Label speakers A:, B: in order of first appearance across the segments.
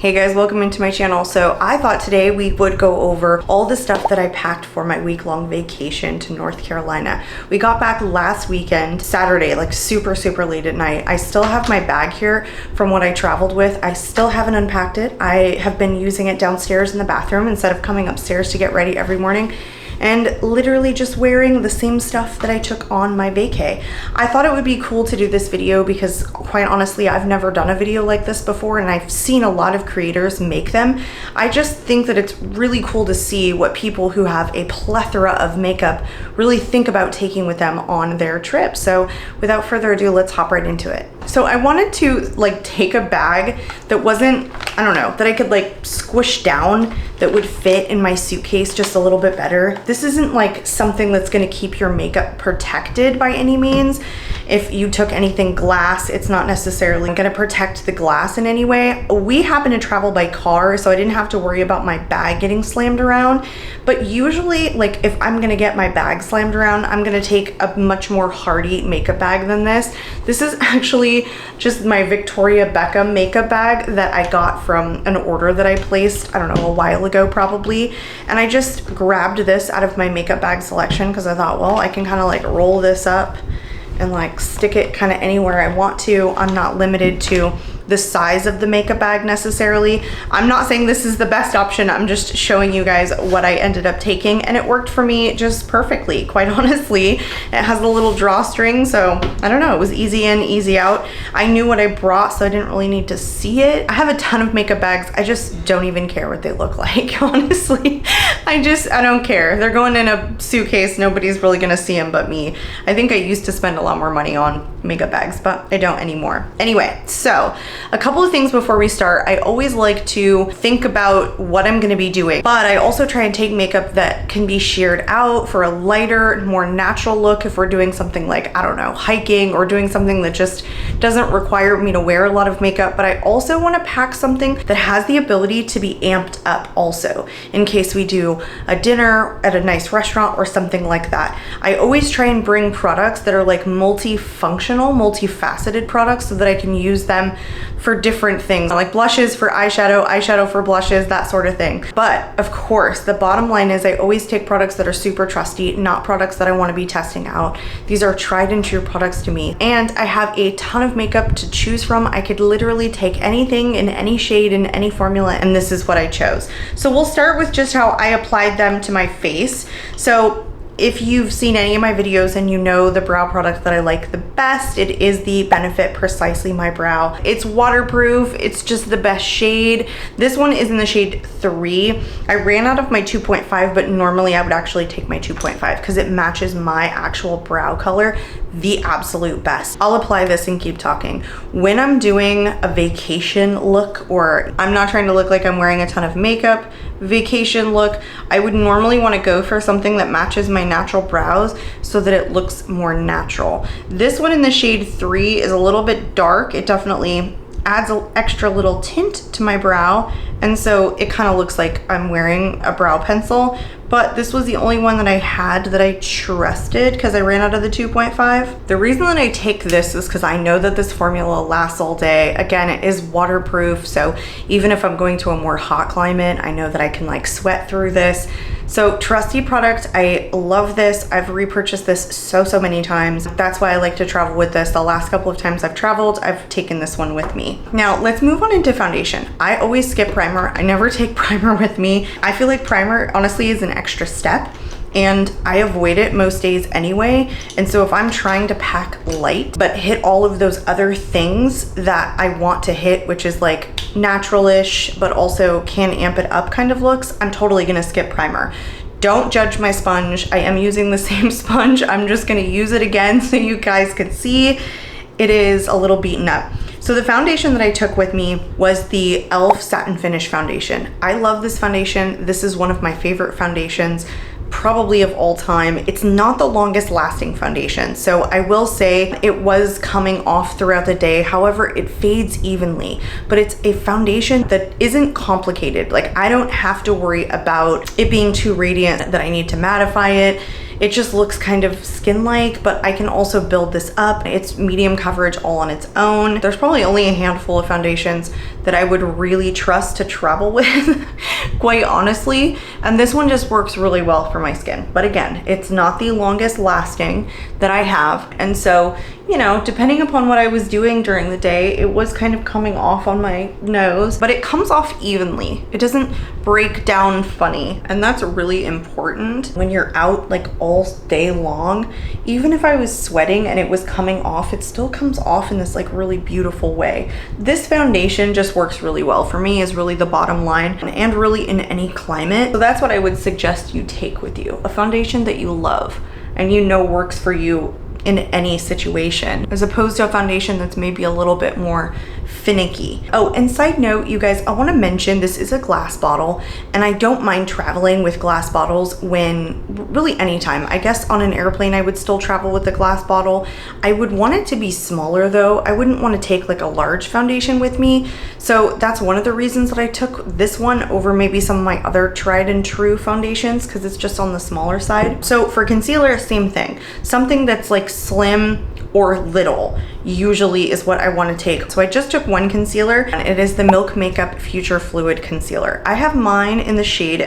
A: Hey guys, welcome into my channel. So I thought today we would go over all the stuff that I packed for my week-long vacation to North Carolina. We got back last weekend, Saturday, like super late at night. I still have my bag here from what I traveled with. I still haven't unpacked it. I have been using it downstairs in the bathroom instead of coming upstairs to get ready every morning, and literally just wearing the same stuff that I took on my vacay. I thought it would be cool to do this video because quite honestly, I've never done a video like this before and I've seen a lot of creators make them. I just think that it's really cool to see what people who have a plethora of makeup really think about taking with them on their trip. So without further ado, let's hop right into it. So I wanted to like take a bag that wasn't, I don't know, that I could like squish down, that would fit in my suitcase just a little bit better. This isn't like something that's gonna keep your makeup protected by any means. If you took anything glass, it's not necessarily gonna protect the glass in any way. We happen to travel by car, so I didn't have to worry about my bag getting slammed around. But usually, like if I'm gonna get my bag slammed around, I'm gonna take a much more hardy makeup bag than this. This is actually just my Victoria Beckham makeup bag that I got from an order that I placed, I don't know, a while ago probably. And I just grabbed this out of my makeup bag selection because I thought, well, I can kind of like roll this up and like stick it kind of anywhere I want to. I'm not limited to the size of the makeup bag necessarily. I'm not saying this is the best option. I'm just showing you guys what I ended up taking, and it worked for me just perfectly, quite honestly. It has a little drawstring, so I don't know, it was easy in, easy out. I knew what I brought, so I didn't really need to see it. I have a ton of makeup bags. I just don't even care what they look like, honestly. I don't care. They're going in a suitcase. Nobody's really gonna see them but me. I think I used to spend a lot more money on makeup bags, but I don't anymore. Anyway, so a couple of things before we start. I always like to think about what I'm gonna be doing, but I also try and take makeup that can be sheared out for a lighter, more natural look if we're doing something like, I don't know, hiking or doing something that just doesn't require me to wear a lot of makeup. But I also wanna pack something that has the ability to be amped up also, in case we do a dinner at a nice restaurant or something like that. I always try and bring products that are like multifunctional, multifaceted products so that I can use them for different things, like blushes for eyeshadow, eyeshadow for blushes, that sort of thing. But of course, the bottom line is I always take products that are super trusty, not products that I want to be testing out. These are tried and true products to me. And I have a ton of makeup to choose from. I could literally take anything in any shade, in any formula, and this is what I chose. So we'll start with just how I applied them to my face. So if you've seen any of my videos and you know the brow product that I like the best, it is the Benefit Precisely My Brow. It's waterproof, it's just the best shade. This one is in the shade 3. I ran out of my 2.5, but normally I would actually take my 2.5 because it matches my actual brow color the absolute best. I'll apply this and keep talking. When I'm doing a vacation look, or I'm not trying to look like I'm wearing a ton of makeup, vacation look, I would normally want to go for something that matches my natural brows so that it looks more natural. This one in the shade 3 is a little bit dark. It definitely adds an extra little tint to my brow, and so it kind of looks like I'm wearing a brow pencil. But this was the only one that I had that I trusted because I ran out of the 2.5. The reason that I take this is because I know that this formula lasts all day. Again, it is waterproof, so even if I'm going to a more hot climate, I know that I can like sweat through this. So trusty product, I love this. I've repurchased this so many times. That's why I like to travel with this. The last couple of times I've traveled, I've taken this one with me. Now let's move on into foundation. I always skip primer. I never take primer with me. I feel like primer honestly is an extra step, and I avoid it most days anyway. And so if I'm trying to pack light but hit all of those other things that I want to hit, which is like natural-ish but also can amp it up kind of looks, I'm totally gonna skip primer. Don't judge my sponge. I am using the same sponge. I'm just gonna use it again so you guys can see. It is a little beaten up. So the foundation that I took with me was the e.l.f. Satin Finish Foundation. I love this foundation. This is one of my favorite foundations, probably of all time. It's not the longest lasting foundation, so I will say it was coming off throughout the day. However, it fades evenly, but it's a foundation that isn't complicated. Like, I don't have to worry about it being too radiant that I need to mattify it. It just looks kind of skin-like, but I can also build this up. It's medium coverage all on its own. There's probably only a handful of foundations that I would really trust to travel with, quite honestly. And this one just works really well for my skin. But again, it's not the longest lasting that I have. And so, you know, depending upon what I was doing during the day, it was kind of coming off on my nose, but it comes off evenly. It doesn't break down funny. And that's really important when you're out like all day long. Even if I was sweating and it was coming off, it still comes off in this like really beautiful way. This foundation just works really well for me, is really the bottom line, and really in any climate. So that's what I would suggest you take with you. A foundation that you love and you know works for you in any situation, as opposed to a foundation that's maybe a little bit more finicky. Oh, and side note, you guys, I want to mention this is a glass bottle, and I don't mind traveling with glass bottles when really anytime. I guess on an airplane I would still travel with a glass bottle. I would want it to be smaller though. I wouldn't want to take like a large foundation with me. So that's one of the reasons that I took this one over maybe some of my other tried and true foundations, because it's just on the smaller side. So for concealer, same thing. Something that's like slim or little usually is what I want to take. So I just took one concealer, and it is the Milk Makeup Future Fluid Concealer. I have mine in the shade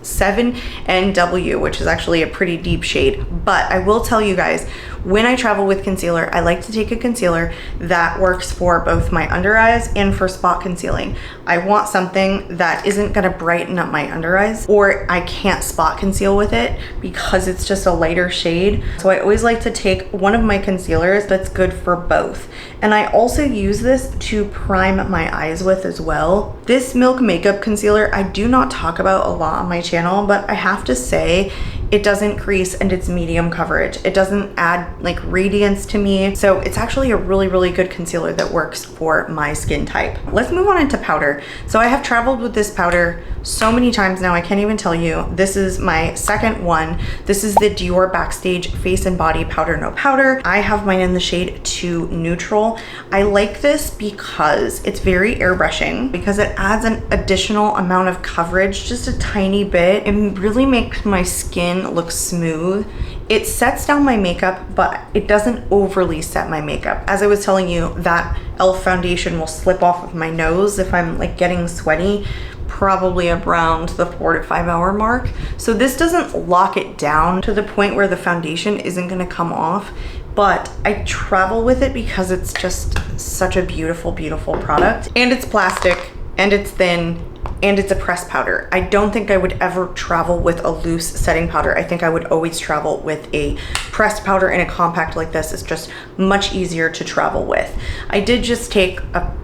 A: 7NW, which is actually a pretty deep shade. But I will tell you guys, when I travel with concealer, I like to take a concealer that works for both my under eyes and for spot concealing. I want something that isn't gonna brighten up my under eyes, or I can't spot conceal with it because it's just a lighter shade. So I always like to take one of my concealers that's good for both. And I also use this to prime my eyes with as well. This Milk Makeup Concealer, I do not talk about a lot on my channel, but I have to say, it doesn't crease and it's medium coverage. It doesn't add like radiance to me. So it's actually a really, really good concealer that works for my skin type. Let's move on into powder. So I have traveled with this powder so many times now, I can't even tell you. This is my second one. This is the Dior Backstage Face and Body Powder No Powder. I have mine in the shade 2 Neutral. I like this because it's very airbrushing, because it adds an additional amount of coverage, just a tiny bit. It really makes my skin look smooth. It sets down my makeup, but it doesn't overly set my makeup. As I was telling you, that e.l.f. foundation will slip off of my nose if I'm like getting sweaty, probably around the 4 to 5 hour mark. So this doesn't lock it down to the point where the foundation isn't gonna come off, but I travel with it because it's just such a beautiful, beautiful product. And it's plastic, and it's thin, and it's a pressed powder. I don't think I would ever travel with a loose setting powder. I think I would always travel with a pressed powder, and a compact like this is just much easier to travel with. I did just take a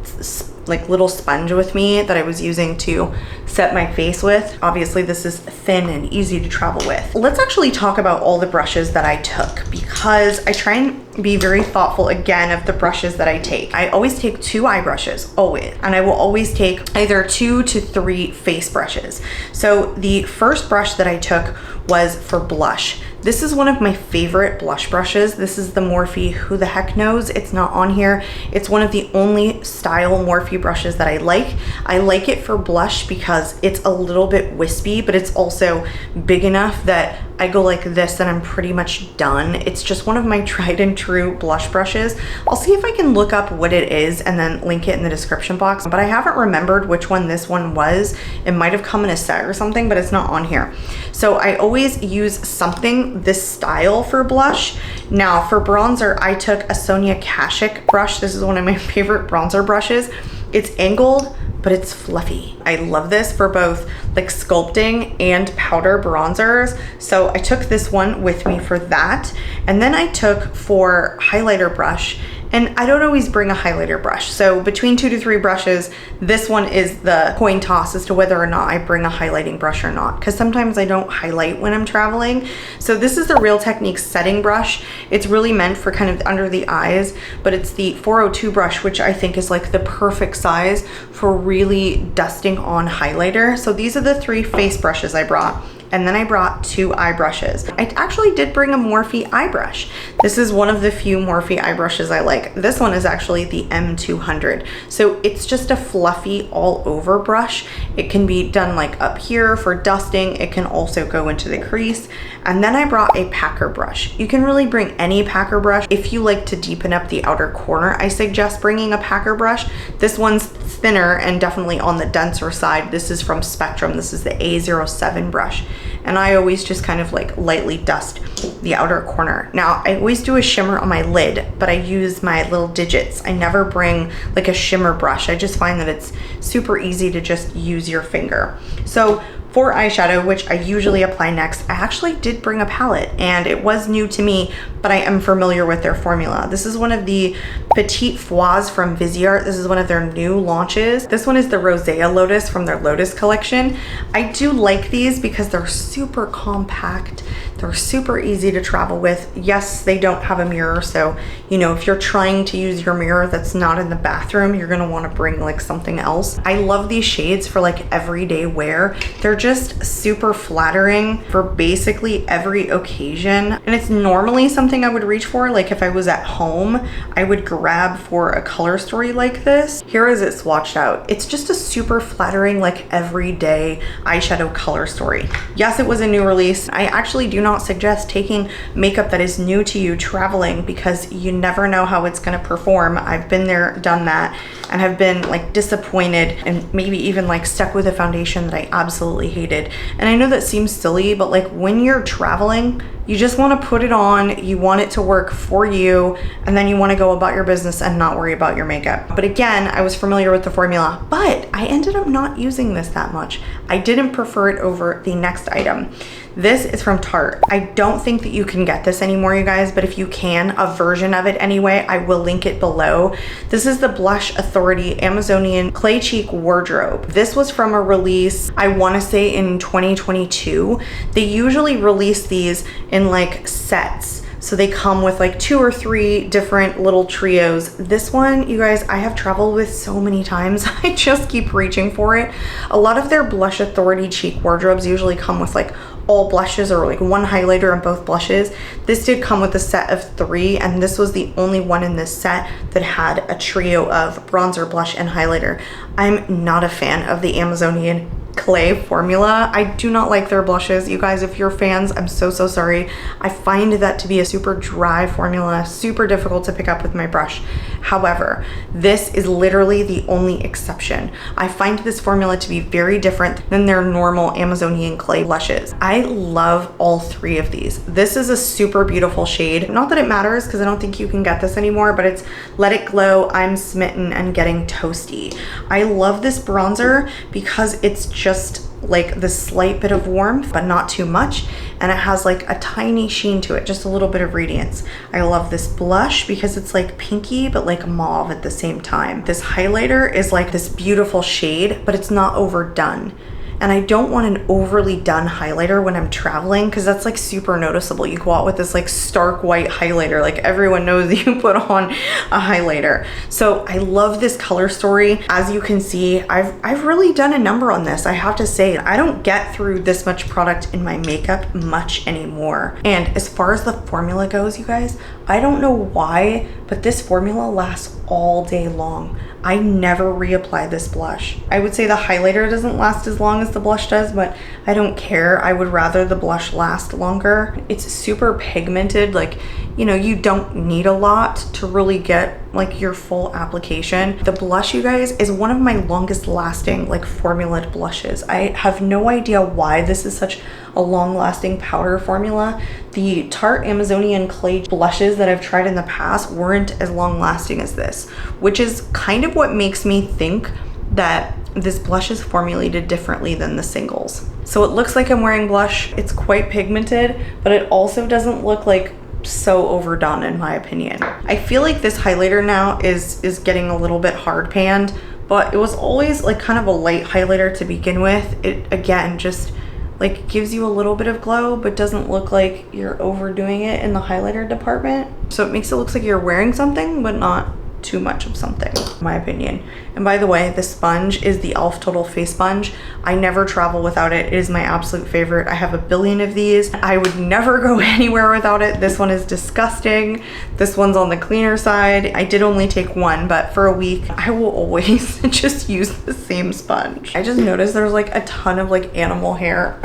A: like little sponge with me that I was using to set my face with. Obviously this is thin and easy to travel with. Let's actually talk about all the brushes that I took, because I try and be very thoughtful again of the brushes that I take. I always take 2 eye brushes, always, and I will always take either 2 to 3 face brushes. So the first brush that I took was for blush. This is one of my favorite blush brushes. This is the Morphe Who the Heck Knows. It's not on here. It's one of the only style Morphe brushes that I like. I like it for blush because it's a little bit wispy, but it's also big enough that I go like this and I'm pretty much done. It's just one of my tried and true blush brushes. I'll see if I can look up what it is and then link it in the description box, but I haven't remembered which one this one was. It might have come in a set or something, but it's not on here. So I always use something this style for blush. Now for bronzer, I took a Sonia Kashuk brush. This is one of my favorite bronzer brushes. It's angled, but it's fluffy. I love this for both like sculpting and powder bronzers. So I took this one with me for that. And then I took for highlighter brush, and I don't always bring a highlighter brush. So between 2 to 3 brushes, this one is the coin toss as to whether or not I bring a highlighting brush or not, because sometimes I don't highlight when I'm traveling. So this is the Real Techniques setting brush. It's really meant for kind of under the eyes, but it's the 402 brush, which I think is like the perfect size for really dusting on highlighter. So these are the 3 face brushes I brought. And then I brought 2 eye brushes. I actually did bring a Morphe eye brush. This is one of the few Morphe eye brushes I like. This one is actually the M200. So it's just a fluffy all over brush. It can be done like up here for dusting. It can also go into the crease. And then I brought a packer brush. You can really bring any packer brush. If you like to deepen up the outer corner, I suggest bringing a packer brush. This one's thinner and definitely on the denser side. This is from Spectrum. This is the A07 brush. And I always just kind of like lightly dust the outer corner. Now, I always do a shimmer on my lid, but I use my little digits. I never bring like a shimmer brush. I just find that it's super easy to just use your finger. So for eyeshadow, which I usually apply next, I actually did bring a palette, and it was new to me, but I am familiar with their formula. This is one of the Petite Fours from Viseart. This is one of their new launches. This one is the ROSÉA Lotus from their Lotus collection. I do like these because they're super compact. They're super easy to travel with. Yes, they don't have a mirror, so you know, if you're trying to use your mirror that's not in the bathroom, you're gonna wanna bring like something else. I love these shades for like everyday wear. They're just super flattering for basically every occasion. And it's normally something I would reach for. Like if I was at home, I would grab for a color story like this. Here is it swatched out. It's just a super flattering, like everyday eyeshadow color story. Yes, it was a new release. I actually do not suggest taking makeup that is new to you traveling, because you never know how it's gonna perform. I've been there, done that, and have been like disappointed and maybe even like stuck with a foundation that I absolutely hated. And I know that seems silly, but like when you're traveling, you just want to put it on, you want it to work for you, and then you want to go about your business and not worry about your makeup. But again, I was familiar with the formula, but I ended up not using this that much. I didn't prefer it over the next item. This is from Tarte. I don't think that you can get this anymore, you guys, but if you can, a version of it anyway, I will link it below. This is the Blush Authority Amazonian Clay Cheek Wardrobe. This was from a release, I want to say in 2022. They usually release these in like sets. So they come with like 2 or 3 different little trios. This one, you guys, I have traveled with so many times. I just keep reaching for it. A lot of their Blush Authority cheek wardrobes usually come with like all blushes or like one highlighter and both blushes. This did come with a set of 3, and this was the only one in this set that had a trio of bronzer, blush, and highlighter. I'm not a fan of the Amazonian clay formula. I do not like their blushes. You guys, if you're fans, I'm so sorry. I find that to be a super dry formula, super difficult to pick up with my brush. However, this is literally the only exception. I find this formula to be very different than their normal Amazonian clay blushes. I love all 3 of these. This is a super beautiful shade. Not that it matters, because I don't think you can get this anymore, but it's Let It Glow, I'm Smitten, and Getting Toasty. I love this bronzer because it's just like the slight bit of warmth, but not too much, and it has like a tiny sheen to it, just a little bit of radiance. I love this blush because it's like pinky but like mauve at the same time. This highlighter is like this beautiful shade, but it's not overdone. And I don't want an overly done highlighter when I'm traveling, because that's like super noticeable. You go out with this like stark white highlighter, like everyone knows that you put on a highlighter. So I love this color story. As you can see, I've really done a number on this. I have to say, I don't get through this much product in my makeup much anymore. And as far as the formula goes, you guys, I don't know why, but this formula lasts all day long. I never reapply this blush. I would say the highlighter doesn't last as long as the blush does, but I don't care. I would rather the blush last longer. It's super pigmented, like, you know, you don't need a lot to really get like your full application. The blush, you guys, is one of my longest lasting like formulaed blushes. I have no idea why this is such a long lasting powder formula. The Tarte Amazonian clay blushes that I've tried in the past weren't as long lasting as this, which is kind of what makes me think that this blush is formulated differently than the singles. So it looks like I'm wearing blush. It's quite pigmented, but it also doesn't look like so overdone in my opinion. I feel like this highlighter now is getting a little bit hard panned, but it was always like kind of a light highlighter to begin with. It again just like gives you a little bit of glow, but doesn't look like you're overdoing it in the highlighter department. So it makes it look like you're wearing something, but not too much of something, in my opinion. And by the way, this sponge is the e.l.f. Total Face Sponge. I never travel without it. It is my absolute favorite. I have a billion of these. I would never go anywhere without it. This one is disgusting. This one's on the cleaner side. I did only take one, but for a week, I will always just use the same sponge. I just noticed there's like a ton of like animal hair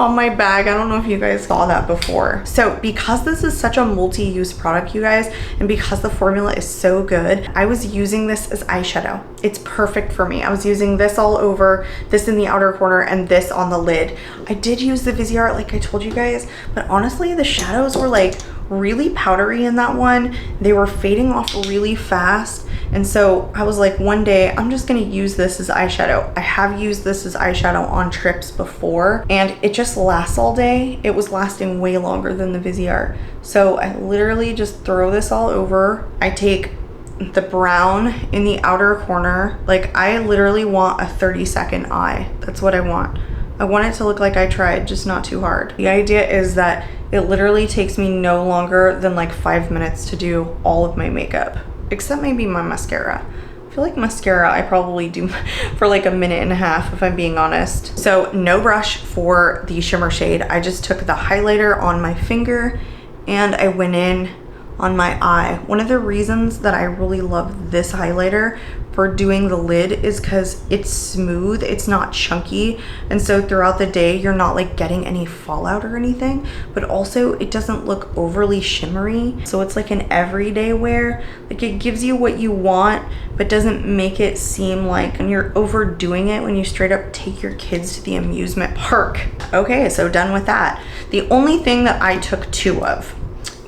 A: on my bag. I don't know if you guys saw that before. So because this is such a multi-use product, you guys, and because the formula is so good, I was using this as eyeshadow. It's perfect for me. I was using this all over, this in the outer corner, and this on the lid. I did use the Viseart like I told you guys, but honestly the shadows were like really powdery in that one. They were fading off really fast. And so I was like, one day I'm just gonna use this as eyeshadow. I have used this as eyeshadow on trips before and it just lasts all day. It was lasting way longer than the Viseart. So I literally just throw this all over. I take the brown in the outer corner. Like I literally want a 30-second eye. That's what I want. I want it to look like I tried, just not too hard. The idea is that it literally takes me no longer than like 5 minutes to do all of my makeup, except maybe my mascara. I feel like mascara I probably do for like a minute and a half if I'm being honest. So no brush for the shimmer shade. I just took the highlighter on my finger and I went in on my eye. One of the reasons that I really love this highlighter for doing the lid is because it's smooth, it's not chunky, and so throughout the day you're not like getting any fallout or anything, but also it doesn't look overly shimmery, so it's like an everyday wear. Like it gives you what you want but doesn't make it seem like you're overdoing it when you straight up take your kids to the amusement park. Okay, so done with that. The only thing that I took 2 of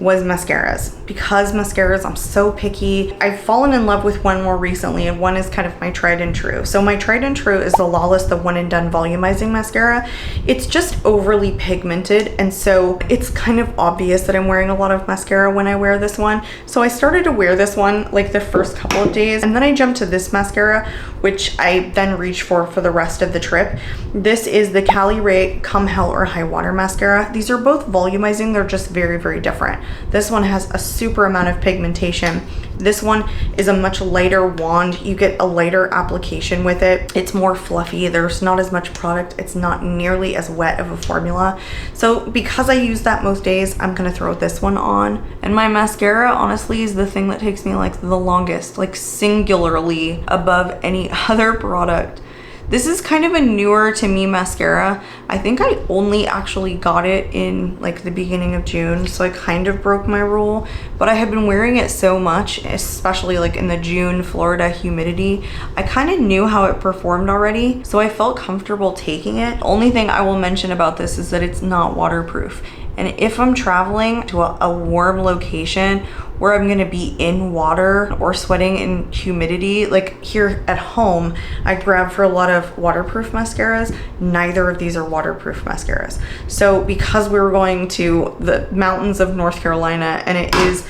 A: was mascaras. Because mascaras, I'm so picky. I've fallen in love with one more recently, and one is kind of my tried and true. So my tried and true is the Lawless, the one and done volumizing mascara. It's just overly pigmented, and so it's kind of obvious that I'm wearing a lot of mascara when I wear this one. So I started to wear this one like the first couple of days, and then I jumped to this mascara, which I then reached for the rest of the trip. This is the Cali Ray Come Hell or High Water mascara. These are both volumizing, they're just very, very different. This one has a super amount of pigmentation. This one is a much lighter wand. You get a lighter application with it. It's more fluffy. There's not as much product. It's not nearly as wet of a formula. So because I use that most days, I'm gonna throw this one on. And my mascara honestly is the thing that takes me like the longest, like singularly above any other product. This is kind of a newer to me mascara. I think I only actually got it in like the beginning of June, so I kind of broke my rule, but I have been wearing it so much, especially like in the June Florida humidity. I kind of knew how it performed already, so I felt comfortable taking it. The only thing I will mention about this is that it's not waterproof. And if I'm traveling to a warm location where I'm gonna be in water or sweating in humidity, like here at home, I grab for a lot of waterproof mascaras. Neither of these are waterproof mascaras. So because we were going to the mountains of North Carolina and it is,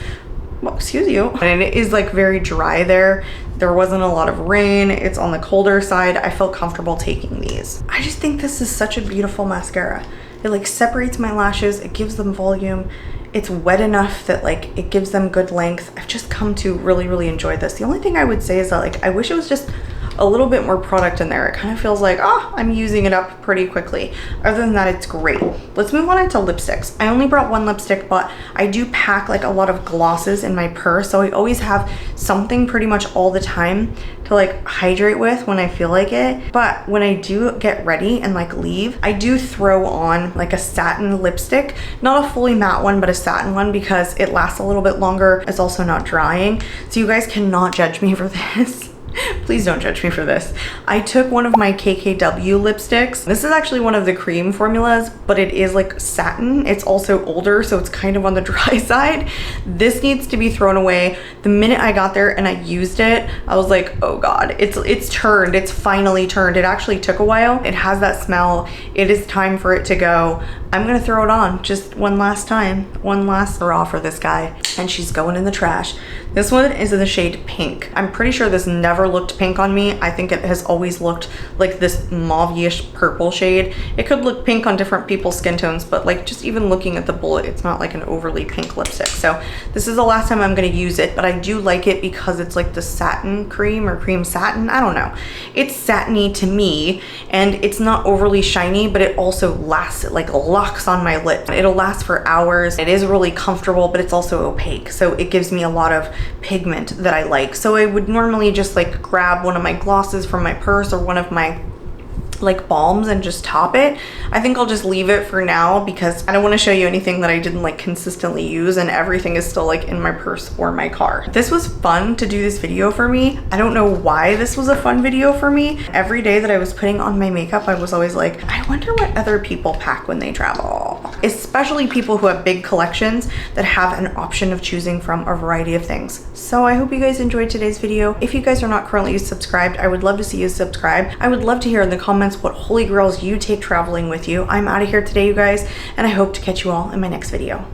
A: well, excuse you, and it is like very dry there. There wasn't a lot of rain. It's on the colder side. I felt comfortable taking these. I just think this is such a beautiful mascara. It like separates my lashes, it gives them volume. It's wet enough that like it gives them good length. I've just come to really, really enjoy this. The only thing I would say is that like I wish it was just a little bit more product in there. It kind of feels like, oh, I'm using it up pretty quickly. Other than that, it's great. Let's move on into lipsticks. I only brought one lipstick, but I do pack like a lot of glosses in my purse, so I always have something pretty much all the time to like hydrate with when I feel like it. But when I do get ready and like leave, I do throw on like a satin lipstick, not a fully matte one, but a satin one because it lasts a little bit longer. It's also not drying, so you guys cannot judge me for this. Please don't judge me for this. I took one of my KKW lipsticks. This is actually one of the cream formulas, but it is like satin. It's also older, so it's kind of on the dry side. This needs to be thrown away. The minute I got there and I used it, I was like, oh God, it's turned. It's finally turned. It actually took a while. It has that smell. It is time for it to go. I'm gonna throw it on just one last time. One last hurrah for this guy. And she's going in the trash. This one is in the shade Pink. I'm pretty sure this never looked pink on me. I think it has always looked like this mauve-ish purple shade. It could look pink on different people's skin tones, but like just even looking at the bullet, it's not like an overly pink lipstick. So this is the last time I'm gonna use it, but I do like it because it's like the satin cream or cream satin. I don't know. It's satiny to me, and it's not overly shiny, but it also lasts. It like locks on my lip. It'll last for hours. It is really comfortable, but it's also opaque, so it gives me a lot of pigment that I like. So I would normally just like grab one of my glosses from my purse or one of my like balms and just top it. I think I'll just leave it for now because I don't want to show you anything that I didn't like consistently use, and everything is still like in my purse or my car. This was fun to do this video for me. I don't know why this was a fun video for me. Every day that I was putting on my makeup, I was always like, I wonder what other people pack when they travel. Especially people who have big collections that have an option of choosing from a variety of things. So I hope you guys enjoyed today's video. If you guys are not currently subscribed, I would love to see you subscribe. I would love to hear in the comments what holy grails you take traveling with you. I'm out of here today, you guys, and I hope to catch you all in my next video.